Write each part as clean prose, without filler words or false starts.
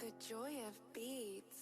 The joy of beads.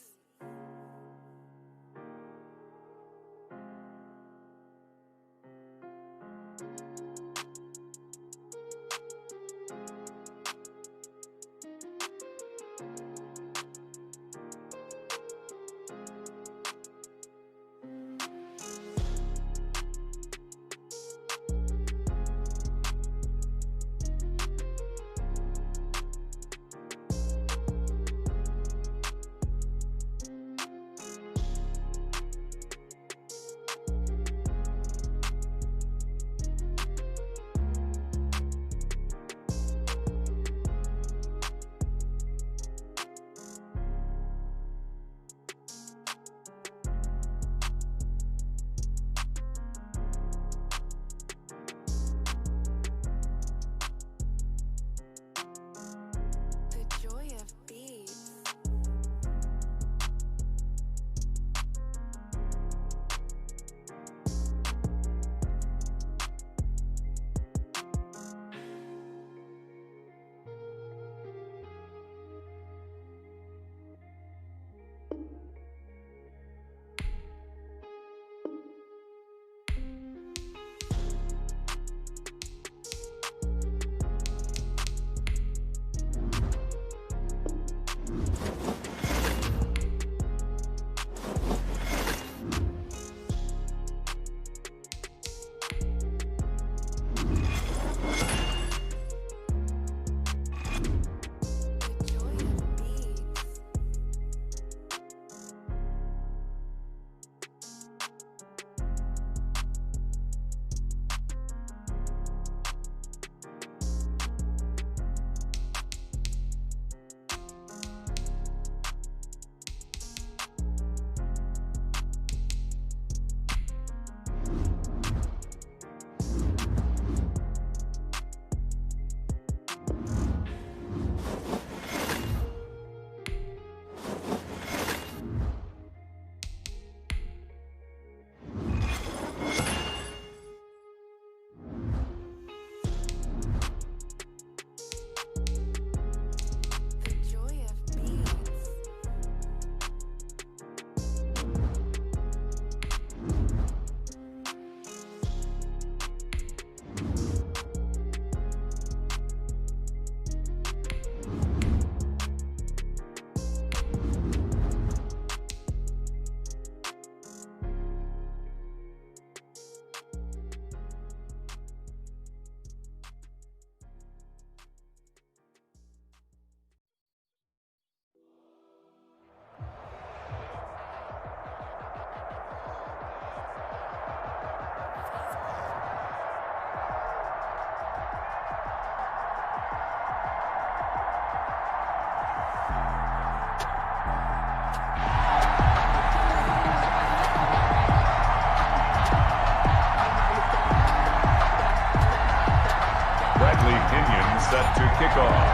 set to kick off.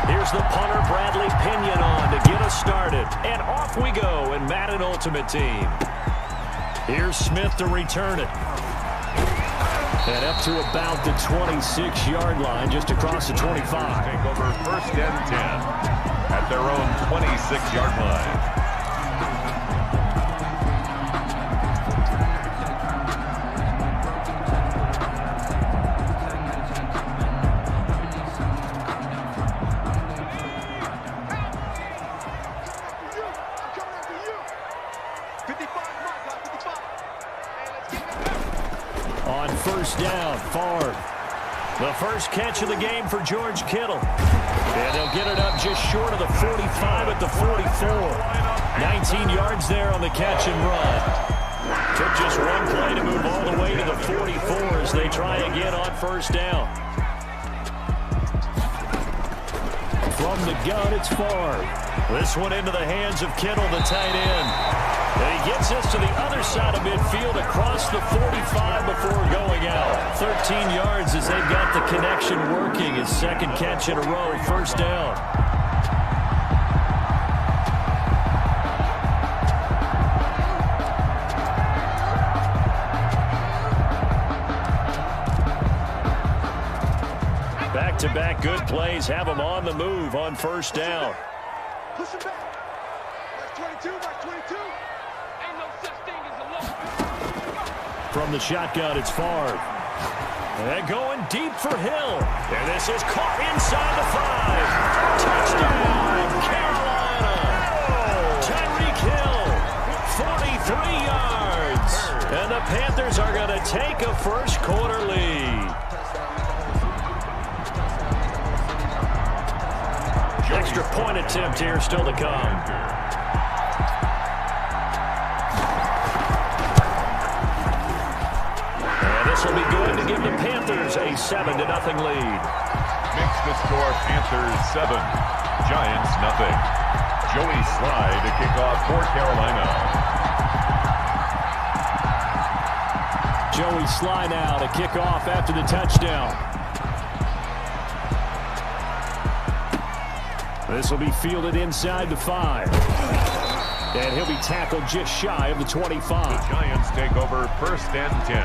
Here's the punter, Bradley Pinion, on to get us started. And off we go in Madden Ultimate Team. Here's Smith to return it. And up to about the 26-yard line, just across the 25. Take over 1st and 10 at their own 26-yard line. On 1st down, Favre. The first catch of the game for George Kittle. And they'll get it up just short of the 45 at the 44. 19 yards there on the catch and run. Took just one play to move all the way to the 44 as they try again on 1st down. From the gun, it's Favre. This one into the hands of Kittle, the tight end. And he gets us to the other side of midfield across the 45 before going out. 13 yards as they've got the connection working. His second catch in a row, 1st down. Back-to-back good plays have them on the move on 1st down. Push him back. That's 22, that's 22. Ain't no such thing as a look. From the shotgun, it's Favre. And going deep for Hill. And this is caught inside the 5. Touchdown, Carolina. Tyreek Hill, 43 yards. And the Panthers are going to take a first-quarter lead. Extra point attempt here still to come. And this will be good to give the Panthers a 7-0 lead. Makes the score Panthers 7, Giants nothing. Joey Slye to kick off for Carolina. Joey Slye now to kick off after the touchdown. This will be fielded inside the 5. And he'll be tackled just shy of the 25. The Giants take over 1st and 10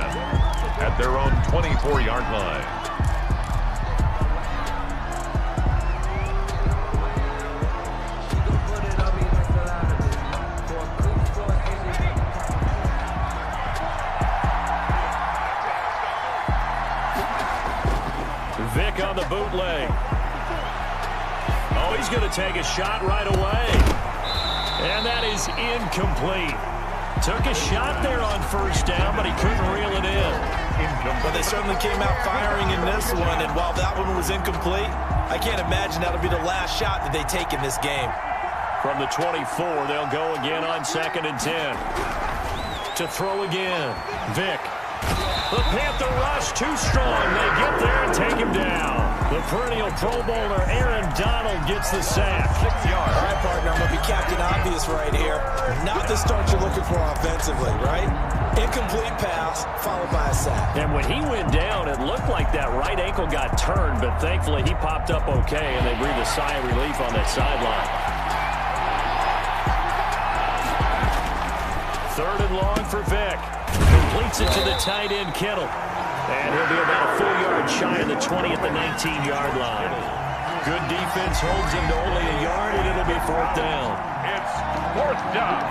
at their own 24-yard line. Vick on the bootleg. Oh, he's going to take a shot right away. And that is incomplete. Took a shot there on 1st down, but he couldn't reel it in. But they certainly came out firing in this one, and while that one was incomplete, I can't imagine that'll be the last shot that they take in this game. From the 24, they'll go again on 2nd and 10. To throw again, Vick. The Panther rush too strong. They get there and take him down. The perennial Pro Bowler Aaron Donald gets the sack. 6 yards. All right, partner, I'm going to be Captain Obvious right here. Not the start you're looking for offensively, right? Incomplete pass, followed by a sack. And when he went down, it looked like that right ankle got turned, but thankfully he popped up okay, and they breathed a sigh of relief on that sideline. 3rd and long for Vick. Completes it to the tight end, Kittle. And he'll be about a full yard shy of the 20 at the 19-yard line. Good defense holds him to only a yard, and it'll be 4th down. It's 4th down.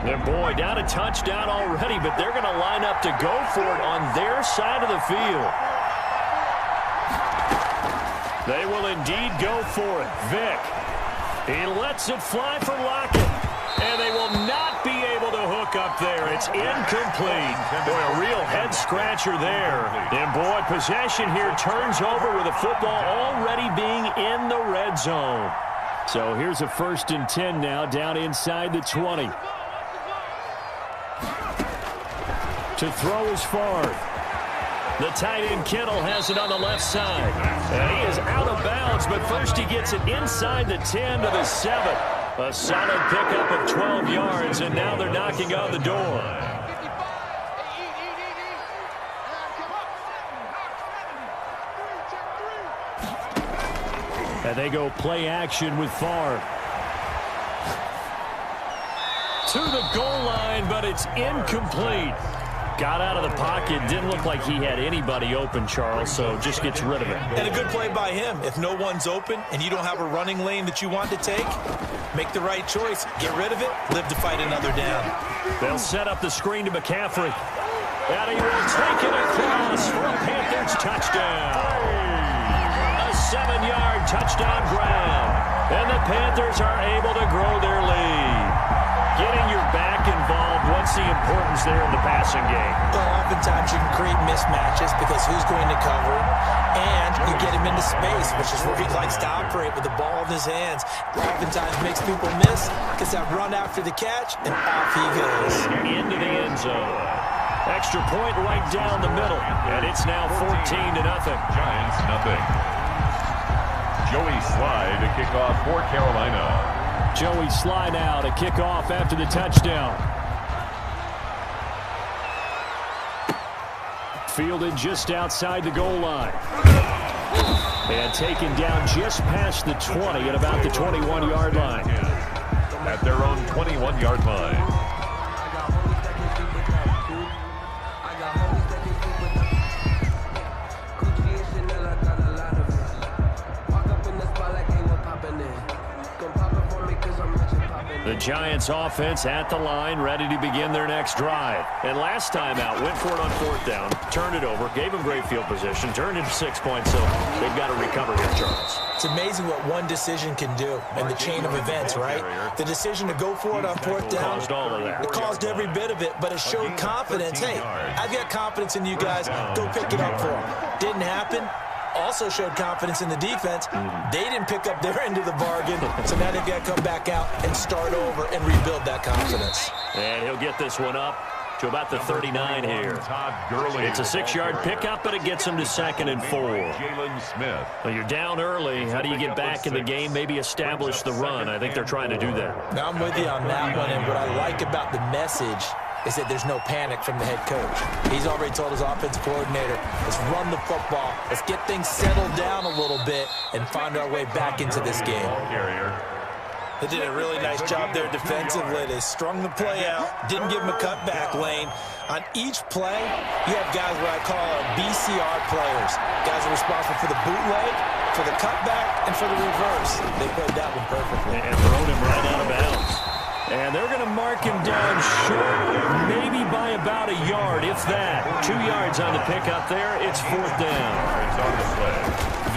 And boy, down a touchdown already, but they're going to line up to go for it on their side of the field. They will indeed go for it. Vick. He lets it fly for Lockett. And they will not be able to hook up there. It's incomplete. Boy, a real head-scratcher there. And boy, possession here turns over with the football already being in the red zone. So here's a 1st and 10 now down inside the 20. To throw is Favre. The tight end Kittle has it on the left side. And he is out of bounds yards, but first he gets it inside the 10 to the 7. A solid pickup of 12 yards, and now they're knocking on the door. And they go play action with Favre. To the goal line, but it's incomplete. Got out of the pocket. Didn't look like he had anybody open, Charles, so just gets rid of it. And a good play by him. If no one's open and you don't have a running lane that you want to take, make the right choice. Get rid of it. Live to fight another down. They'll set up the screen to McCaffrey. And he will take it across for a Panthers touchdown. A 7-yard touchdown grab. And the Panthers are able to grow their lead. Getting your back involved, what's the importance there in the passing game? Well, oftentimes you can create mismatches because who's going to cover him, and you get him into space, which is where he likes to operate with the ball in his hands. Oftentimes makes people miss, gets that run after the catch, and off he goes. Into the end zone. Extra point right down the middle, and it's now 14-0. Giants nothing. Joey Slye to kick off for Carolina. Joey Slye now to kick off after the touchdown. Fielded just outside the goal line. And taken down just past the 20 at about the 21-yard line. At their own 21-yard line. The Giants offense at the line, ready to begin their next drive. And last time out, went for it on 4th down, turned it over, gave them great field position, turned into 6 points, so they've got to recover here, Charles. It's amazing what one decision can do in the chain of events, right? The decision to go for it on 4th down, caused all of that. It caused every bit of it, but it showed confidence. Hey, I've got confidence in you guys. Go pick it up for them. Didn't happen. Also showed confidence in the defense. They didn't pick up their end of the bargain, so now they've got to come back out and start over and rebuild that confidence. And he'll get this one up to about the 39 here. It's a 6-yard pickup, but it gets him to 2nd and 4. Jalen Smith. Well, you're down early. How do you get back in the game, maybe establish the run? I think they're trying to do that. Now I'm with you on that one, and what I like about the message is that there's no panic from the head coach. He's already told his offensive coordinator, let's run the football, let's get things settled down a little bit and find our way back into this game. They did a really nice job there defensively. They strung the play out, didn't give him a cutback lane. On each play, you have guys what I call our BCR players. Guys are responsible for the bootleg, for the cutback, and for the reverse. They played that one perfectly. And thrown him right out of bounds. And they're going to mark him down short, maybe by about a yard, if that. 2 yards on the pickup there. It's 4th down.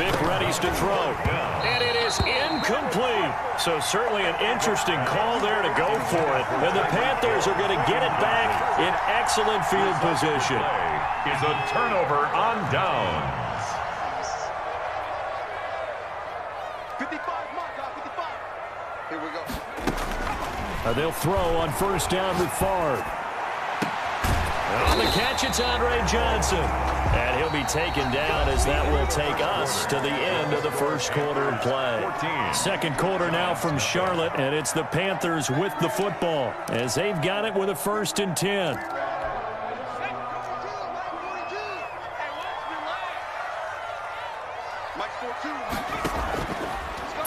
Vic readies to throw. And it is incomplete. So certainly an interesting call there to go for it. And the Panthers are going to get it back in excellent field position. Is a turnover on downs. 55, mark out, 55. Here we go. They'll throw on 1st down with Favre. On the catch, it's Andre Johnson. And he'll be taken down as that will take us to the end of the 1st quarter of play. 2nd quarter now from Charlotte, and it's the Panthers with the football as they've got it with a 1st and 10.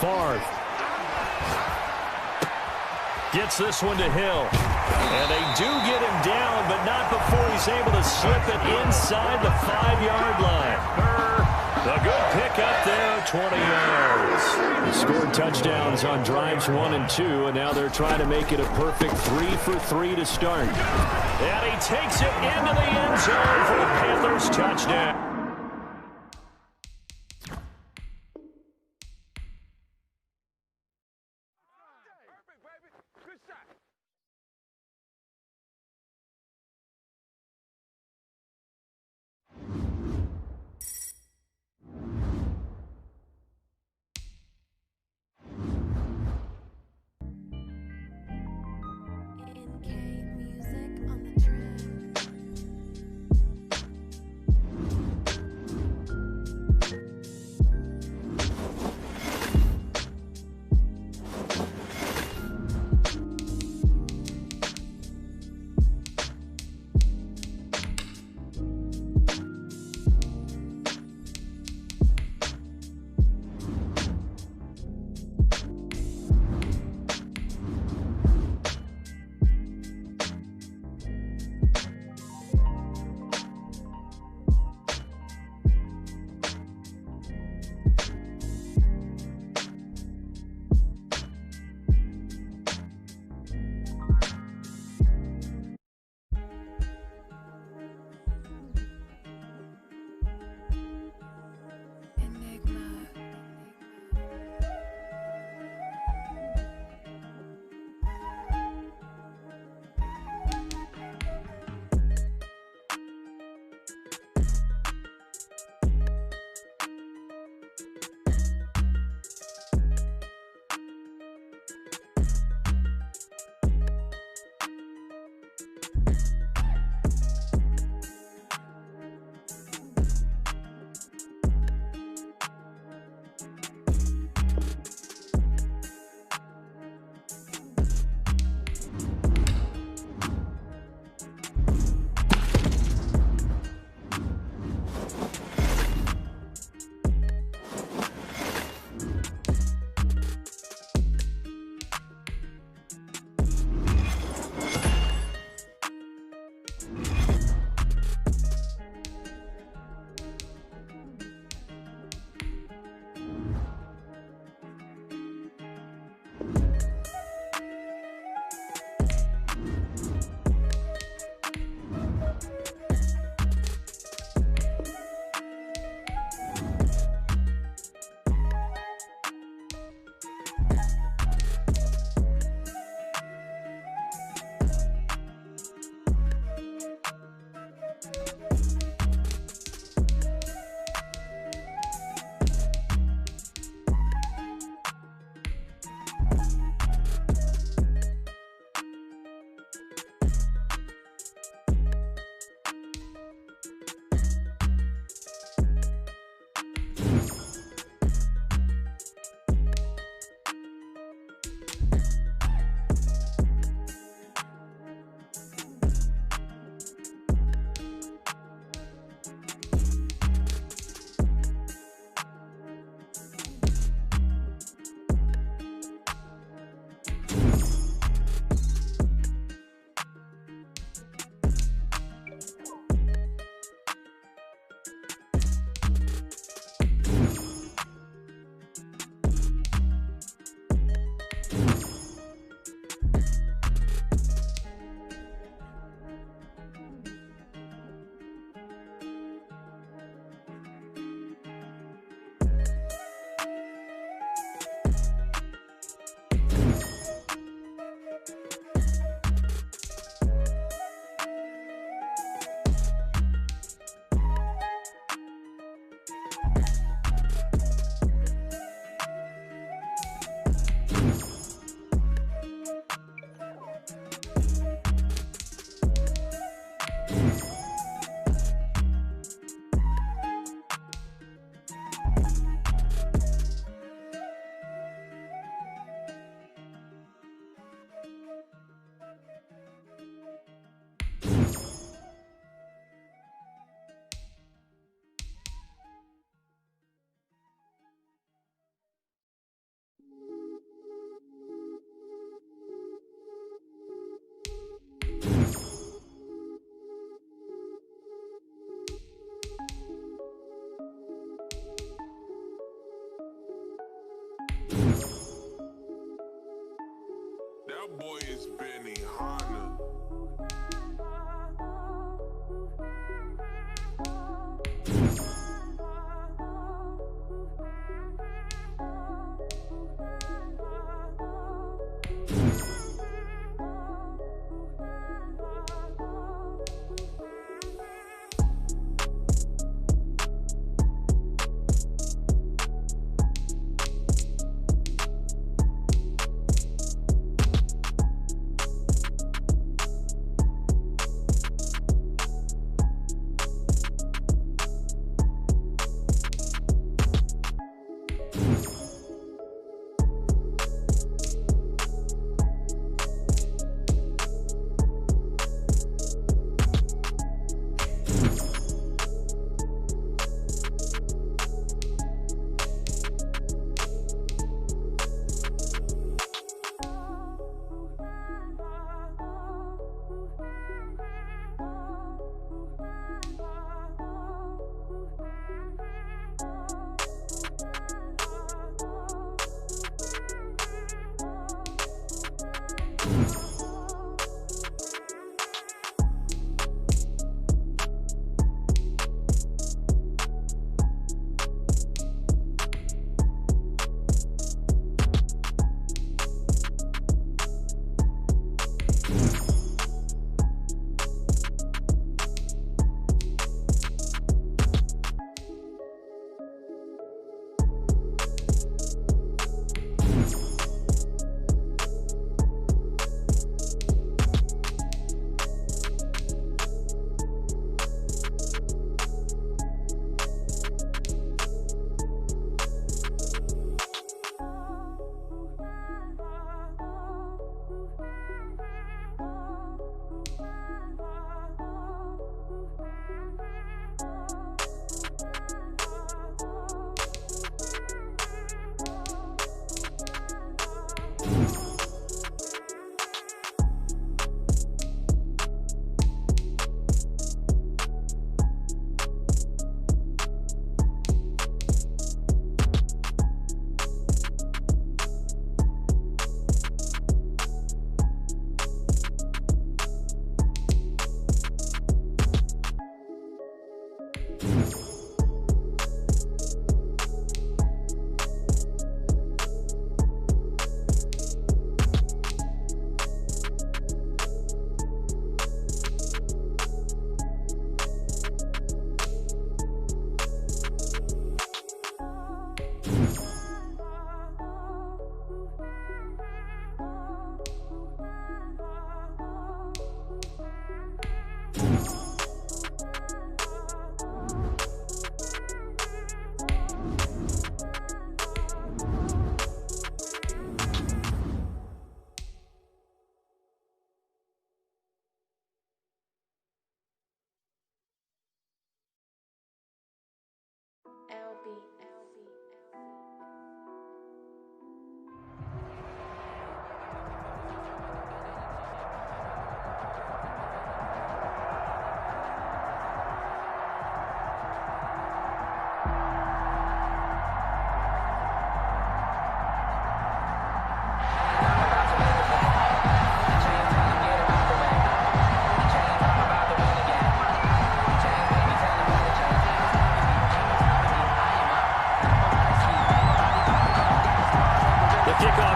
Favre gets this one to Hill. And they do get him down, but not before he's able to slip it inside the 5-yard line. A good pickup there, 20 yards. They scored touchdowns on drives 1 and 2, and now they're trying to make it a perfect 3 for 3 to start. And he takes it into the end zone for the Panthers touchdown.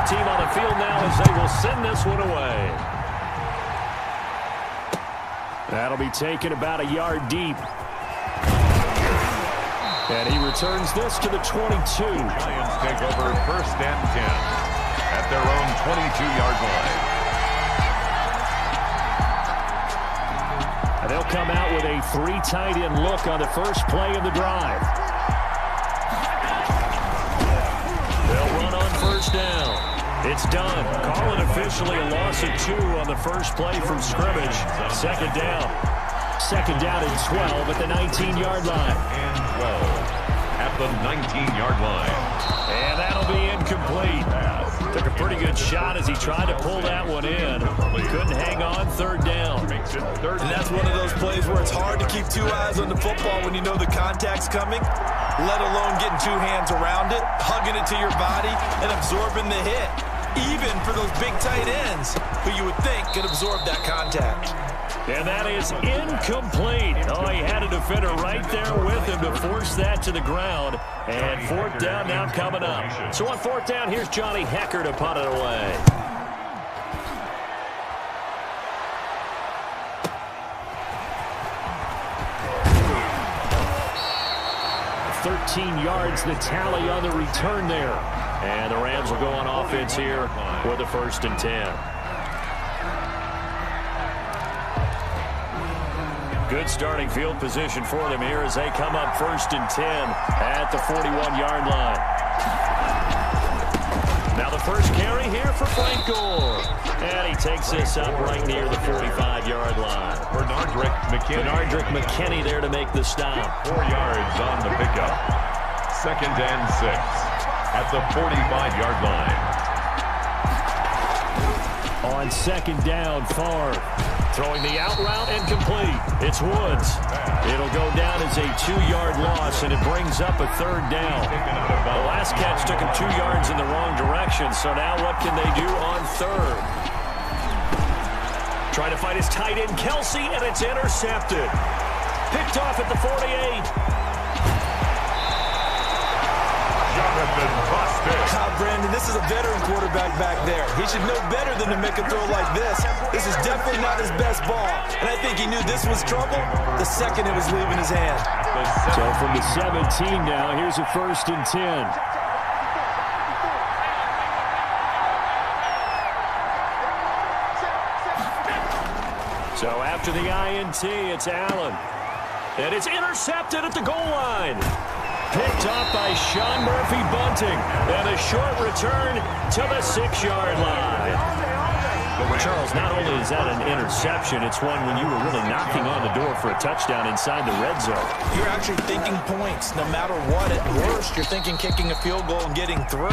Team on the field now as they will send this one away. That'll be taken about a yard deep. And he returns this to the 22. Giants take over 1st and 10 at their own 22-yard line. And they'll come out with a 3 tight end look on the first play of the drive. They'll run on 1st down. It's done. Call it officially a loss of 2 on the first play from scrimmage. 2nd down. 2nd down and 12 at the 19-yard line. And 12 at the 19-yard line. And that'll be incomplete. Took a pretty good shot as he tried to pull that one in. Couldn't hang on. 3rd down. And that's one of those plays where it's hard to keep 2 eyes on the football when you know the contact's coming, let alone getting 2 hands around it, hugging it to your body, and absorbing the hit. Even for those big tight ends who you would think could absorb that contact. And that is incomplete. Oh, he had a defender right there with him to force that to the ground. And 4th down now coming up. So on 4th down, here's Johnny Hecker to punt it away. 13 yards the tally on the return there. And the Rams will go on offense here with the 1st and 10. Good starting field position for them here as they come up 1st and 10 at the 41-yard line. Now the first carry here for Frank Gore. And he takes this up right near the 45-yard line. Bernardrick McKinney there to make the stop. 4 yards on the pickup. 2nd and 6 at the 45-yard line. On 2nd down, Favre throwing the out route and complete. It's Woods. It'll go down as a 2-yard loss, and it brings up a 3rd down. The last catch took him 2 yards in the wrong direction, so now what can they do on 3rd? Trying to find his tight end, Kelsey, and it's intercepted. Picked off at the 48. Brandon, this is a veteran quarterback back there. He should know better than to make a throw like this. This is definitely not his best ball. And I think he knew this was trouble the second it was leaving his hand. So from the 17 now, here's a 1st and 10. So after the INT, it's Allen. And it's intercepted at the goal line. Picked off by Sean Murphy-Bunting. And a short return to the 6-yard line. Charles, not only is that an interception, it's one when you were really knocking on the door for a touchdown inside the red zone. You're actually thinking points no matter what. At worst, you're thinking kicking a field goal and getting 3.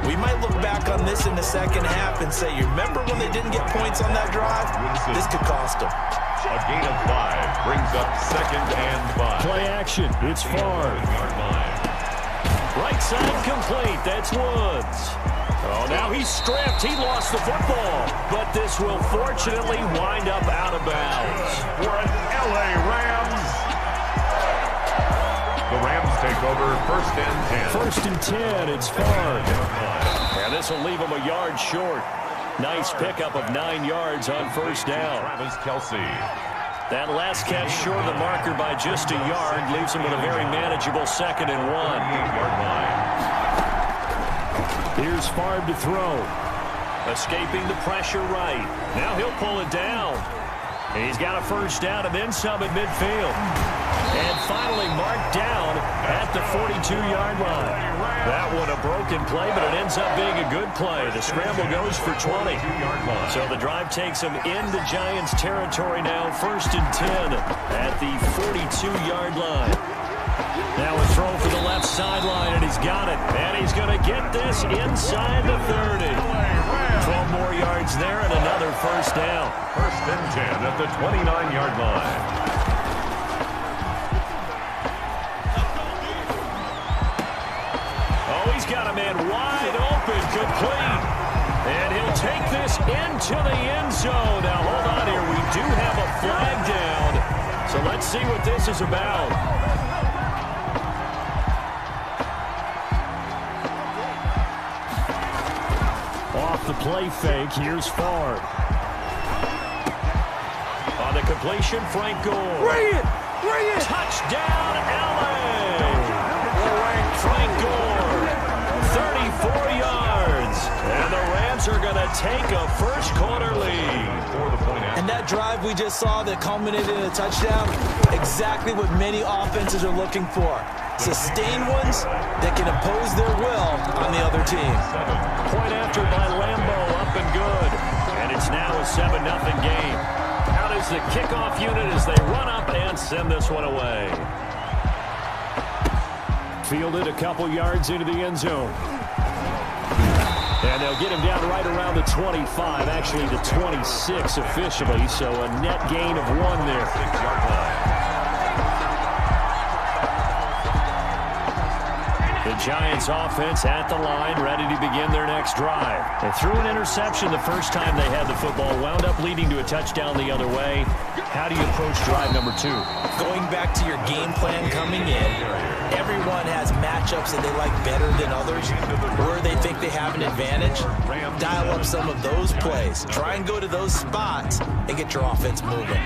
We might look back on this in the second half and say, you remember when they didn't get points on that drive? This could cost them. A gain of 5 brings up 2nd and 5. Play action. It's Favre. Right side complete. That's Woods. Oh, now he's stripped. He lost the football. But this will fortunately wind up out of bounds. For an LA Rams. The Rams take over 1st and 10. 1st and 10. It's Favre. And this will leave him a yard short. Nice pickup of 9 yards on 1st down. Travis Kelsey. That last catch short of the marker by just a yard leaves him with a very manageable 2nd and 1. 8-yard line. Here's Favre to throw. Escaping the pressure right. Now he'll pull it down. And he's got a 1st down and then some at midfield. And finally marked down at the 42-yard line. That one a broken play, but it ends up being a good play. The scramble goes for 20. So the drive takes him into Giants territory now. 1st and 10 at the 42-yard line. Now a throw for the left sideline, and he's got it. And he's going to get this inside the 30. 12 more yards there and another 1st down. 1st and 10 at the 29-yard line. Oh, he's got a man wide open, complete. And he'll take this into the end zone. Now, hold on here. We do have a flag down. So let's see what this is about. Off the play fake, here's Favre. On the completion, Frank Gore. Bring it! Bring it! Touchdown, LA! Frank Gore, 34 yards. And the Rams are going to take a 1st quarter lead. And that drive we just saw that culminated in a touchdown, exactly what many offenses are looking for. Sustained ones that can impose their will on the other team. Point after by Lambeau, up and good. And it's now a 7-0 game. Out is the kickoff unit as they run up and send this one away. Fielded a couple yards into the end zone. And they'll get him down right around the 25, actually the 26 officially, so a net gain of 1 there. 6-yard line. The Giants offense at the line, ready to begin their next drive. They threw an interception the first time they had the football, wound up leading to a touchdown the other way. How do you approach drive number 2? Going back to your game plan coming in, everyone has matchups that they like better than others, where they think they have an advantage. Dial up some of those plays. Try and go to those spots and get your offense moving.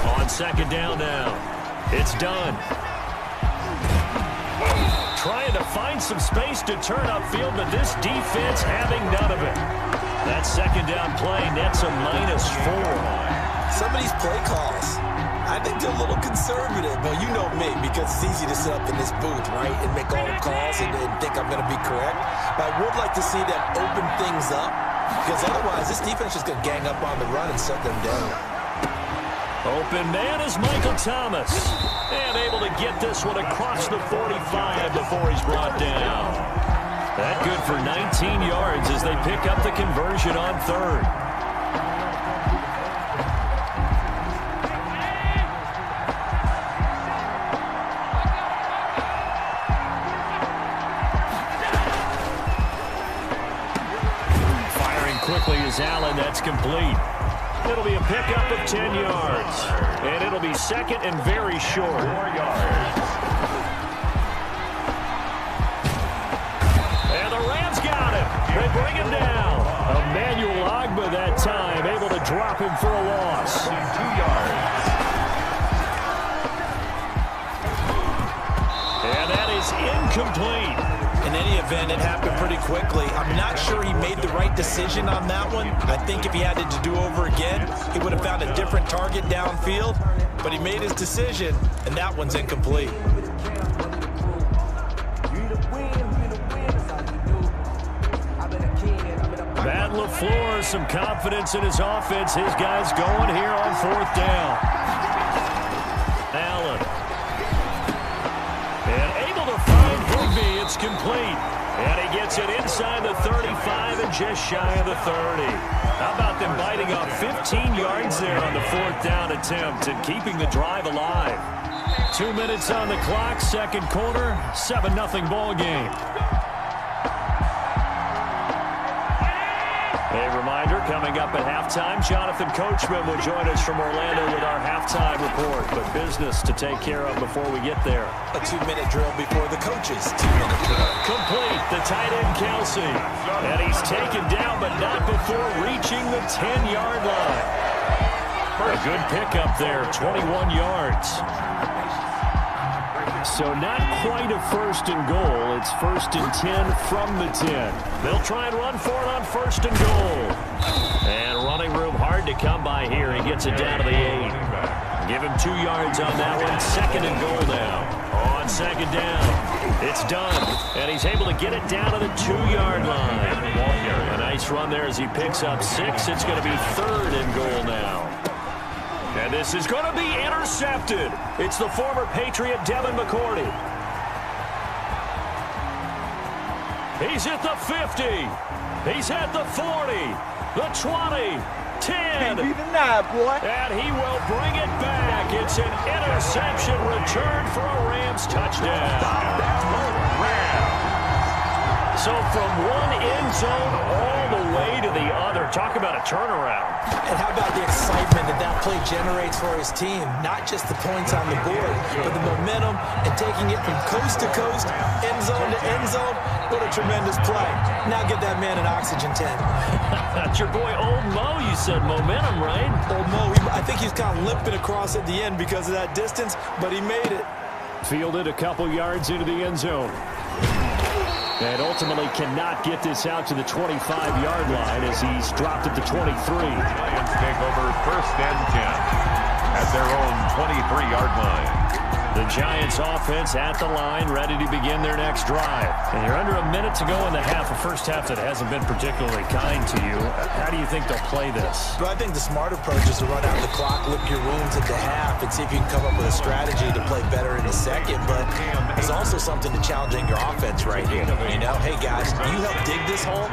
On 2nd down now. It's done. Trying to find some space to turn upfield, but this defense having none of it. That 2nd down play nets a -4. Some of these play calls, I think they're a little conservative. Well, you know me, because it's easy to sit up in this booth, right, and make all the calls and think I'm going to be correct. But I would like to see them open things up, because otherwise this defense is going to gang up on the run and shut them down. Open man is Michael Thomas. And able to get this one across the 45 before he's brought down. That good for 19 yards as they pick up the conversion on 3rd. Here's Allen. That's complete. It'll be a pickup of 10 yards. And it'll be second and very short. 4 yards. And the Rams got him. They bring him down. Emmanuel Ogbah that time, able to drop him for a loss. 2 yards. And that is incomplete. In any event, it happened pretty quickly. I'm not sure he made the right decision on that one. I think if he had it to do over again, he would have found a different target downfield. But he made his decision, and that one's incomplete. Matt LaFleur, some confidence in his offense. His guys going here on 4th down. Allen. And able to find Higbee. It's complete. And he gets it inside the 35 and just shy of the 30. How about them biting off 15 yards there on the 4th down attempt and keeping the drive alive? 2 minutes on the clock, second quarter, 7-0 ball game. A reminder, coming up at halftime, Jonathan Coachman will join us from Orlando with our halftime report. But business to take care of before we get there. A 2-minute drill before the coaches' 2-minute drill. Complete, the tight end Kelsey. And he's taken down, but not before reaching the 10-yard line. A good pickup there, 21 yards. So not quite a 1st and goal. It's 1st and 10 from the 10. They'll try and run for it on 1st and goal. And running room hard to come by here. He gets it down to the 8. Give him 2 yards on that one. 2nd and goal now. On 2nd down. It's done. And he's able to get it down to the 2-yard line. A nice run there as he picks up 6. It's going to be 3rd and goal now. And this is going to be intercepted. It's the former Patriot Devin McCourty. He's at the 50. He's at the 40. The 20. 10. And he will bring it back. It's an interception return for a Rams touchdown. So from one end zone all the way to the other. Talk about a turnaround. And how about the excitement that that play generates for his team? Not just the points on the board, but the momentum and taking it from coast to coast, end zone to end zone. What a tremendous play. Now get that man an oxygen tank. That's your boy Old Mo. You said momentum, right? Old Mo, I think he's kind of limping across at the end because of that distance, but he made it. Fielded a couple yards into the end zone. And ultimately cannot get this out to the 25-yard line as he's dropped at the 23. Giants take over 1st and 10 at their own 23-yard line. The Giants offense at the line, ready to begin their next drive. And you're under a minute to go in the half, a first half that hasn't been particularly kind to you. How do you think they'll play this? Well, I think the smart approach is to run out the clock, lick your wounds at the half, and see if you can come up with a strategy to play better in the second. But there's also something to challenging your offense right here. You know, hey, guys, you help dig this hole.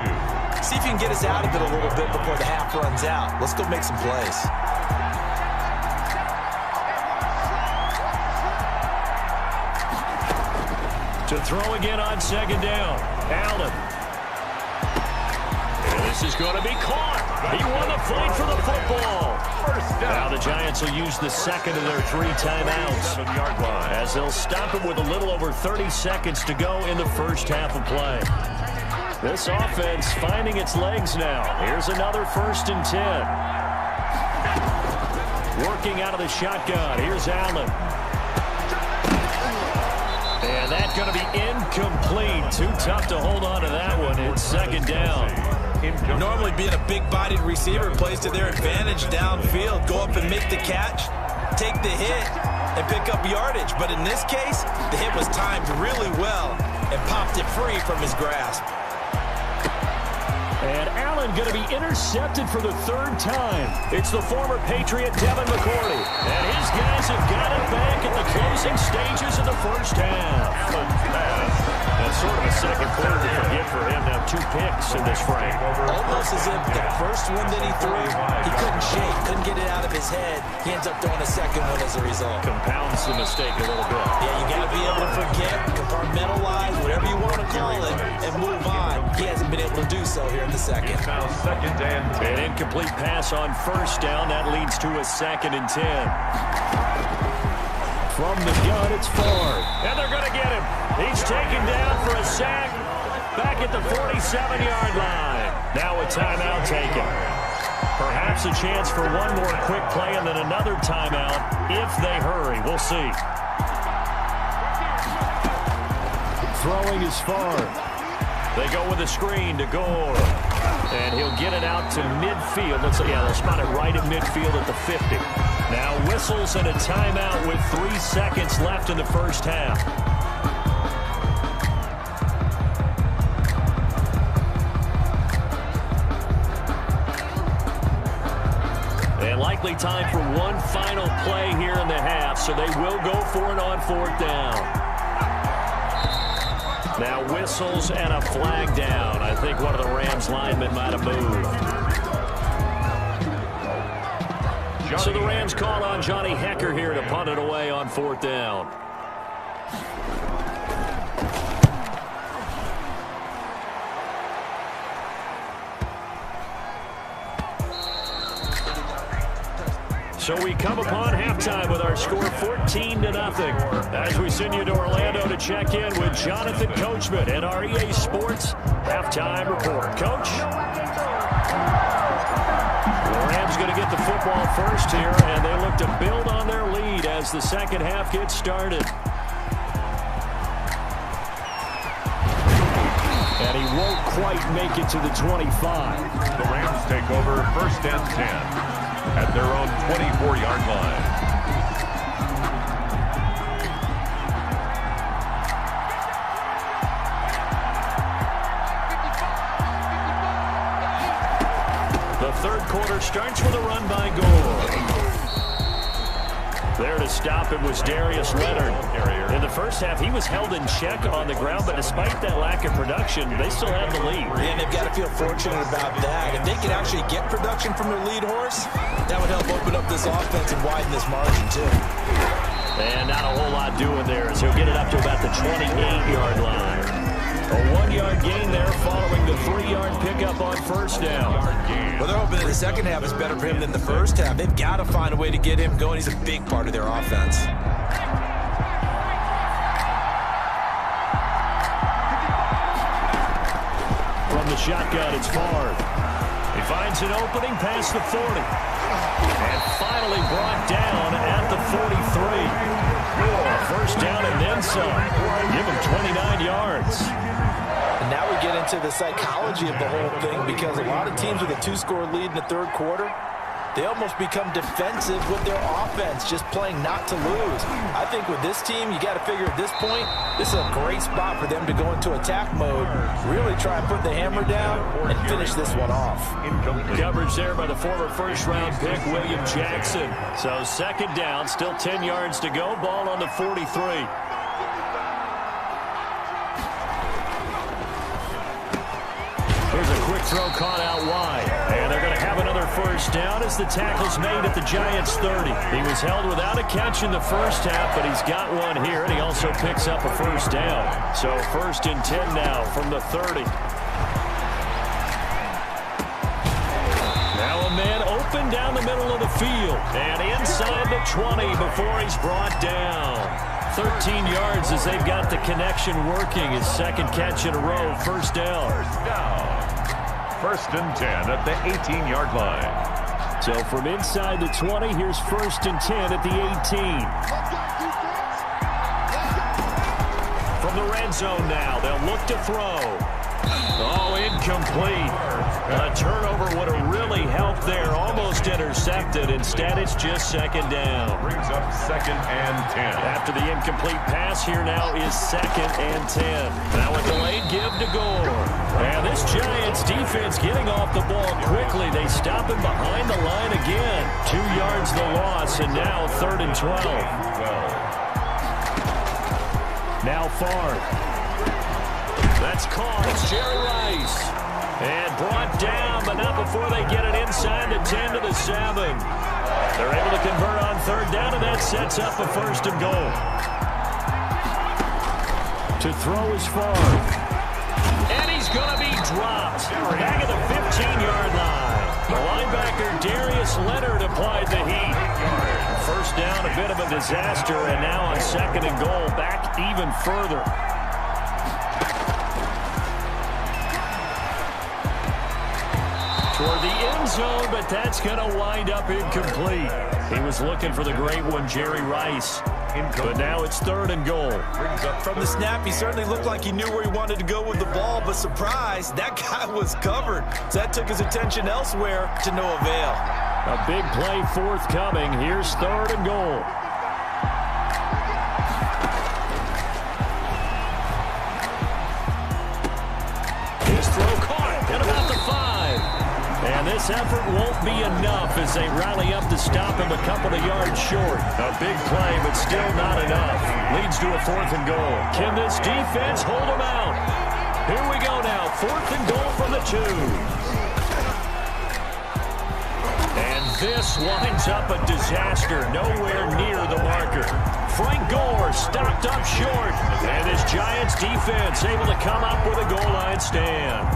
See if you can get us out of it a little bit before the half runs out. Let's go make some plays. To throw again on 2nd down. Allen. And this is going to be caught. He won the fight for the football. Now the Giants will use the 2nd of their 3 timeouts as they'll stop it with a little over 30 seconds to go in the first half of play. This offense finding its legs now. Here's another 1st and 10. Working out of the shotgun. Here's Allen. And that's going to be incomplete. Too tough to hold on to that one. It's 2nd down. Normally being a big-bodied receiver plays to their advantage downfield. Go up and make the catch, take the hit, and pick up yardage. But in this case, the hit was timed really well and popped it free from his grasp. And Allen going to be intercepted for the 3rd time. It's the former Patriot Devin McCourty. And his guys have got it back at the closing stages of the first half. Allen's pass. That's sort of a second quarter to forget for him. Now 2 picks in this frame. Almost as if the first one that he threw, he couldn't shake, couldn't get it out of his head. He ends up throwing a second one as a result. Compounds the mistake a little bit. Yeah, you got to be able to forget, compartmentalize, whatever you want to call call it and move on. He hasn't been able to do so here in the second. It's now 2nd and 10. An incomplete pass on first down. That leads to a 2nd and 10. From the gun, it's Ford. And they're going to get him. He's taken down for a sack back at the 47-yard line. Now a timeout taken. Perhaps a chance for one more quick play and then another timeout if they hurry. We'll see. Throwing is far. They go with a screen to Gore. And he'll get it out to midfield. They'll spot it right at midfield at the 50. Now whistles and a timeout with 3 seconds left in the first half. And likely time for one final play here in the half, so they will go for it on 4th down. Now whistles and a flag down. I think one of the Rams linemen might have moved. So the Rams call on Johnny Hecker here to punt it away on 4th down. So we come upon halftime with our score 14-0 as we send you to Orlando to check in with Jonathan Coachman and our EA Sports halftime report. Coach? The Rams going to get the football first here, and they look to build on their lead as the second half gets started. And he won't quite make it to the 25. The Rams take over 1st and 10. At their own 24-yard line. The third quarter starts with a run by Gore. There to stop it was Darius Leonard. In the first half, he was held in check on the ground, but despite that lack of production, they still have the lead. And they've got to feel fortunate about that. If they can actually get production from their lead horse, that would help open up this offense and widen this margin, too. And not a whole lot doing there as he'll get it up to about the 28-yard line. A 1-yard gain there following the 3-yard pickup on first down. Well, they're hoping that the second half is better for him than the first half. They've got to find a way to get him going. He's a big part of their offense. From the shotgun, it's Favre. He finds an opening past the 40. And finally brought down at the 43. First down and then some. Give him 29 yards. And now we get into the psychology of the whole thing, because a lot of teams with a 2-score lead in the third quarter, they almost become defensive with their offense, just playing not to lose. I think with this team, you got to figure at this point, this is a great spot for them to go into attack mode, really try and put the hammer down and finish this one off. Coverage there by the former first-round pick, William Jackson. So 2nd down, still 10 yards to go, ball on the 43. Here's a quick throw caught out wide. And they're going to have another first down as the tackle's made at the Giants' 30. He was held without a catch in the first half, but he's got one here, and he also picks up a first down. So 1st and 10 now from the 30. Now a man open down the middle of the field. And inside the 20 before he's brought down. 13 yards as they've got the connection working. His 2nd catch in a row, first down. 1st and 10 at the 18-yard line. So from inside the 20, here's 1st and 10 at the 18. From the red zone now, they'll look to throw. Oh, incomplete. A turnover would have really helped there. Almost intercepted. Instead, it's just 2nd down. Brings up 2nd and 10. After the incomplete pass, here now is 2nd and 10. Now a delayed give to Gore. And this Giants defense getting off the ball quickly. They stop him behind the line again. 2 yards the loss, and now 3rd and 12. Now Favre. That's caught. It's Jerry Rice. And brought down, but not before they get it inside the 10 to the 7. They're able to convert on 3rd down, and that sets up a 1st and goal. To throw is Favre. dropped. Back at the 15-yard line. The linebacker, Darius Leonard, applied the heat. First down, a bit of a disaster, and now on 2nd and goal, back even further. Toward the end zone, but that's going to wind up incomplete. He was looking for the great one, Jerry Rice. But now it's 3rd and goal. From the snap, he certainly looked like he knew where he wanted to go with the ball, but surprise, that guy was covered. So that took his attention elsewhere to no avail. A big play forthcoming. Here's 3rd and goal. His throw caught at about the 5. And this effort won't be enough as they rally up to stop him a couple of yards short. A big play, but still not enough. Leads to a 4th and goal. Can this defense hold him out? Here we go now. 4th and goal from the 2. And this winds up a disaster. Nowhere near the marker. Frank Gore stopped up short. And this Giants defense able to come up with a goal line stand.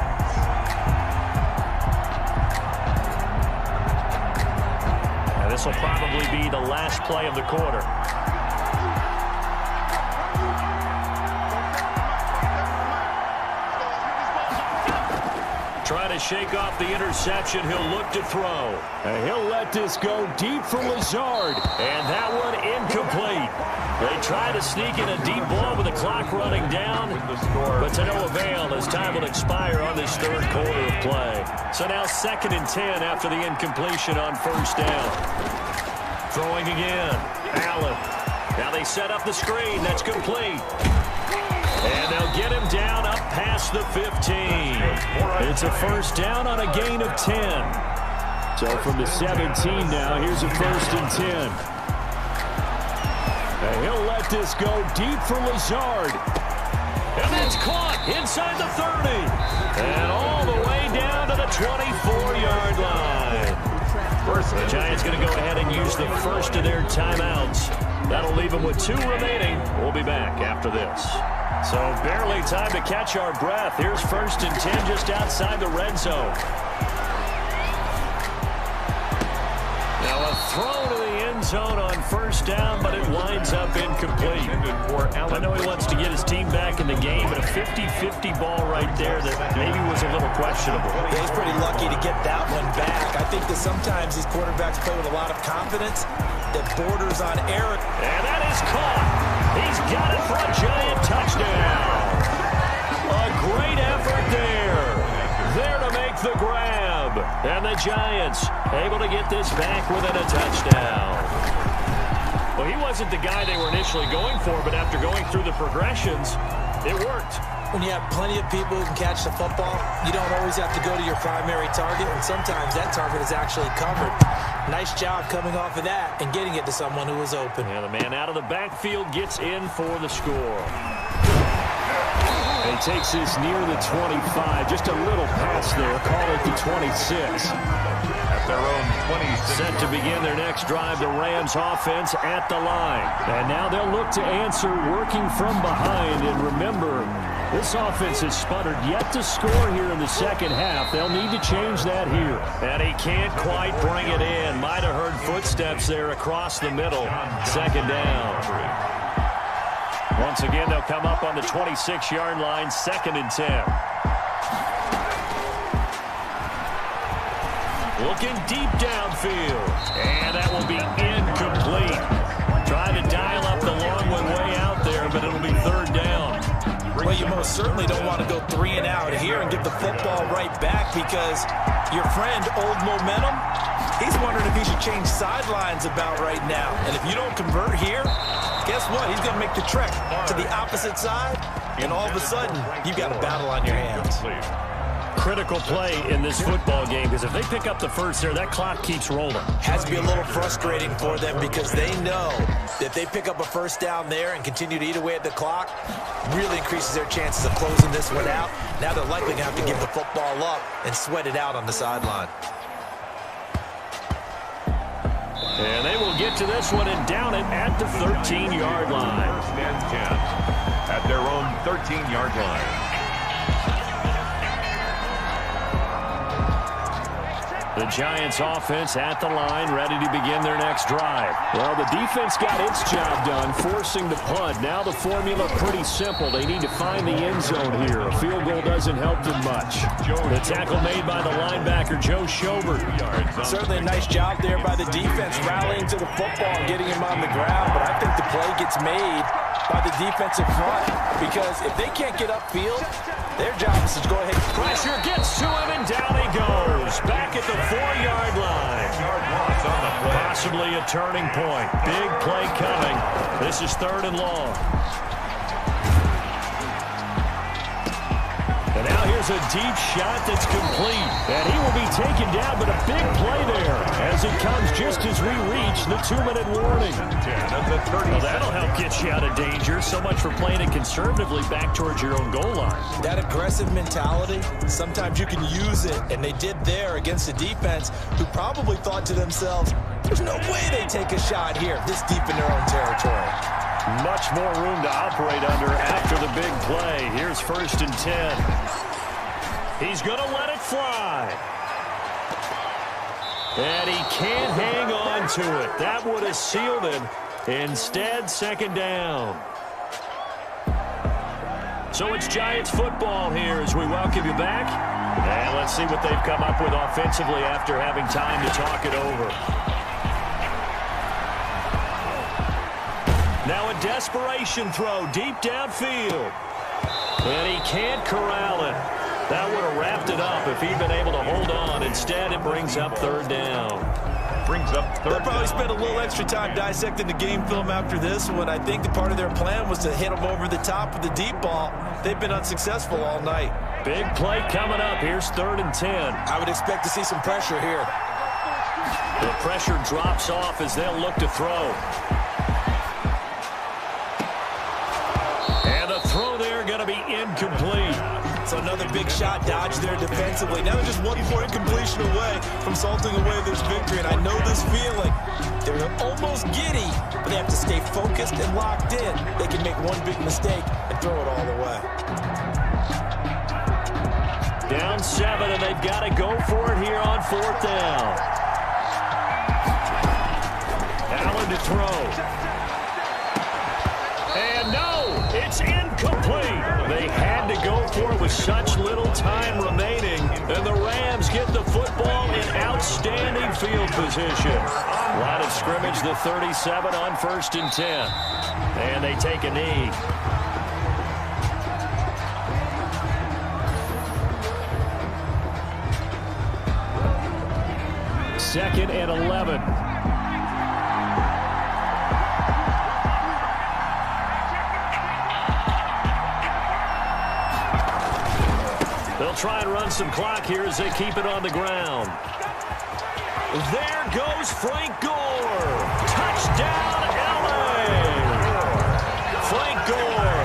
This will probably be the last play of the quarter. Trying to shake off the interception. He'll look to throw. And he'll let this go deep for Lazard. And that one incomplete. They try to sneak in a deep ball with the clock running down, but to no avail as time will expire on this 3rd quarter of play. So now 2nd and 10 after the incompletion on 1st down. Throwing again. Allen. Now they set up the screen. That's complete. And they'll get him down up past the 15. It's a 1st down on a gain of 10. So from the 17 now, here's a 1st and 10. And he'll let this go deep for Lazard. And that's caught inside the 30. And all the way down to the 24-yard line. The Giants going to go ahead and use the first of their timeouts. That'll leave them with 2 remaining. We'll be back after this. So barely time to catch our breath. Here's 1st and 10 just outside the red zone. Now a throw to the end zone on 1st down, but it winds up incomplete. I know he wants to get his team back in the game, but a 50-50 ball right there that maybe was a little questionable. Yeah, he's pretty lucky to get that one back. I think that sometimes these quarterbacks play with a lot of confidence that borders on error. And that is caught. He's got it for a Giant touchdown. A great effort there. There to make the grab. And the Giants able to get this back within a touchdown. Well, he wasn't the guy they were initially going for, but after going through the progressions, it worked. When you have plenty of people who can catch the football, you don't always have to go to your primary target, and sometimes that target is actually covered. Nice job coming off of that and getting it to someone who was open. And the man out of the backfield gets in for the score. And he takes this near the 25. Just a little pass there. Call it the 26. At their own 26. Set to begin their next drive, the Rams offense at the line. And now they'll look to answer working from behind. And remember, this offense has sputtered yet to score here in the 2nd half. They'll need to change that here. And he can't quite bring it in. Might have heard footsteps there across the middle. 2nd down. Once again, they'll come up on the 26-yard line, 2nd and 10. Looking deep downfield. And that will be incomplete. Trying to dial up the long one way out there, but it'll be 3rd down. Well, you most certainly don't want to go 3 and out here and get the football right back because your friend, Old Momentum, he's wondering if he should change sidelines about right now. And if you don't convert here, guess what? He's going to make the trek to the opposite side, and all of a sudden, you've got a battle on your hands. Critical play in this football game because if they pick up the first there, that clock keeps rolling. Has to be a little frustrating for them because they know that if they pick up a 1st down there and continue to eat away at the clock, really increases their chances of closing this one out. Now they're likely going to have to give the football up and sweat it out on the sideline. And they will get to this one and down it at the 13-yard line. 1st and 10 at their own 13-yard line. The Giants offense at the line, ready to begin their next drive. Well, the defense got its job done, forcing the punt. Now the formula pretty simple. They need to find the end zone here. A field goal doesn't help them much. The tackle made by the linebacker, Joe Schobert. Certainly a nice job there by the defense, rallying to the football and getting him on the ground. But I think the play gets made by the defensive front, because if they can't get upfield, their job is to go ahead. Pressure gets to him, and down he goes. Back at the 4-yard line. Possibly a turning point. Big play coming. This is 3rd and long. And now here's a deep shot that's complete. And he will be taken down, but a big play there as it comes just as we reach the 2-minute warning. Well, that'll help get you out of danger. So much for playing it conservatively back towards your own goal line. That aggressive mentality, sometimes you can use it, and they did there against a defense who probably thought to themselves, there's no way they take a shot here this deep in their own territory. Much more room to operate under after the big play. Here's 1st and 10. He's going to let it fly. And he can't hang on to it. That would have sealed it. Instead, 2nd down. So it's Giants football here as we welcome you back. And let's see what they've come up with offensively after having time to talk it over. Now a desperation throw deep downfield. And he can't corral it. That would have wrapped it up if he'd been able to hold on. Instead, it brings up 3rd down. They'll probably spend a little extra time dissecting the game film after this one. I think the part of their plan was to hit them over the top with the deep ball. They've been unsuccessful all night. Big play coming up. Here's 3rd and 10. I would expect to see some pressure here. The pressure drops off as they'll look to throw. And the throw there going to be incomplete. So another big shot dodged there defensively. Now they're just 1-point completion away from salting away this victory. And I know this feeling. They're almost giddy, but they have to stay focused and locked in. They can make one big mistake and throw it all the way. Down 7, and they've got to go for it here on 4th down. Allen to throw. And no, it's incomplete. They had to go for it with such little time remaining, and the Rams get the football in outstanding field position. Line of scrimmage, the 37 on 1st and 10. And they take a knee. Second and 11. They'll try and run some clock here as they keep it on the ground. There goes Frank Gore. Touchdown, LA. Frank Gore,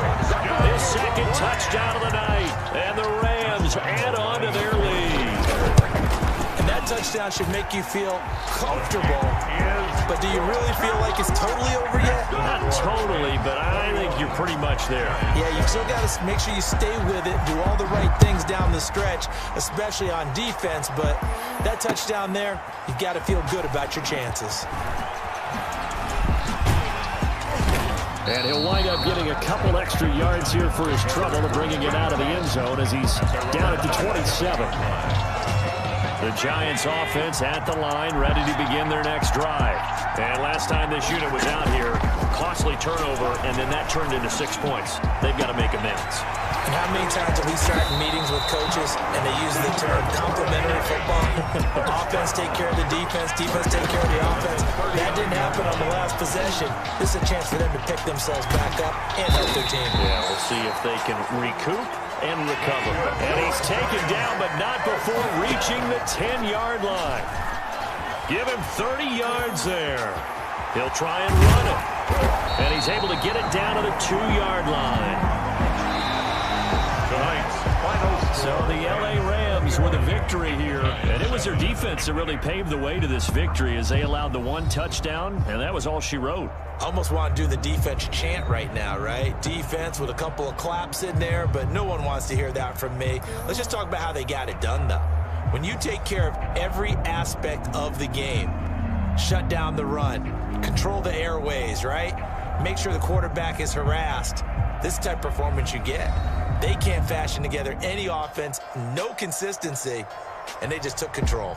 his 2nd touchdown of the night. And the Rams add on to their lead. And that touchdown should make you feel comfortable. But do you really feel like it's totally over yet? Not totally, but I think you're pretty much there. Yeah, you still got to make sure you stay with it, do all the right things down the stretch, especially on defense. But that touchdown there, you've got to feel good about your chances. And he'll wind up getting a couple extra yards here for his trouble and bringing it out of the end zone as he's down at the 27. The Giants offense at the line, ready to begin their next drive. And last time this unit was out here, costly turnover, and then that turned into 6 points. They've got to make amends. And how many times have we sat in meetings with coaches and they use the term complementary football? Offense take care of the defense, defense take care of the offense. That didn't happen on the last possession. This is a chance for them to pick themselves back up and help their team. Yeah, we'll see if they can recoup and recover. And he's taken down, but not before reaching the 10-yard line. Give him 30 yards there. He'll try and run it. And he's able to get it down to the 2-yard line. So the L.A. Rams with a victory here. And it was their defense that really paved the way to this victory as they allowed the 1 touchdown, and that was all she wrote. Almost want to do the defense chant right now, right? Defense with a couple of claps in there, but no one wants to hear that from me. Let's just talk about how they got it done, though. When you take care of every aspect of the game, shut down the run, control the airways, right? Make sure the quarterback is harassed. This type of performance you get. They can't fashion together any offense, no consistency, and they just took control.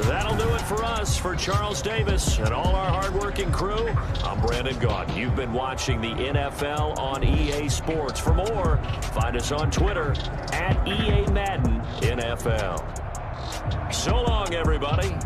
That'll do it for us. For Charles Davis and all our hardworking crew, I'm Brandon Gaudin. You've been watching the NFL on EA Sports. For more, find us on Twitter @EA Madden NFL. So long, everybody.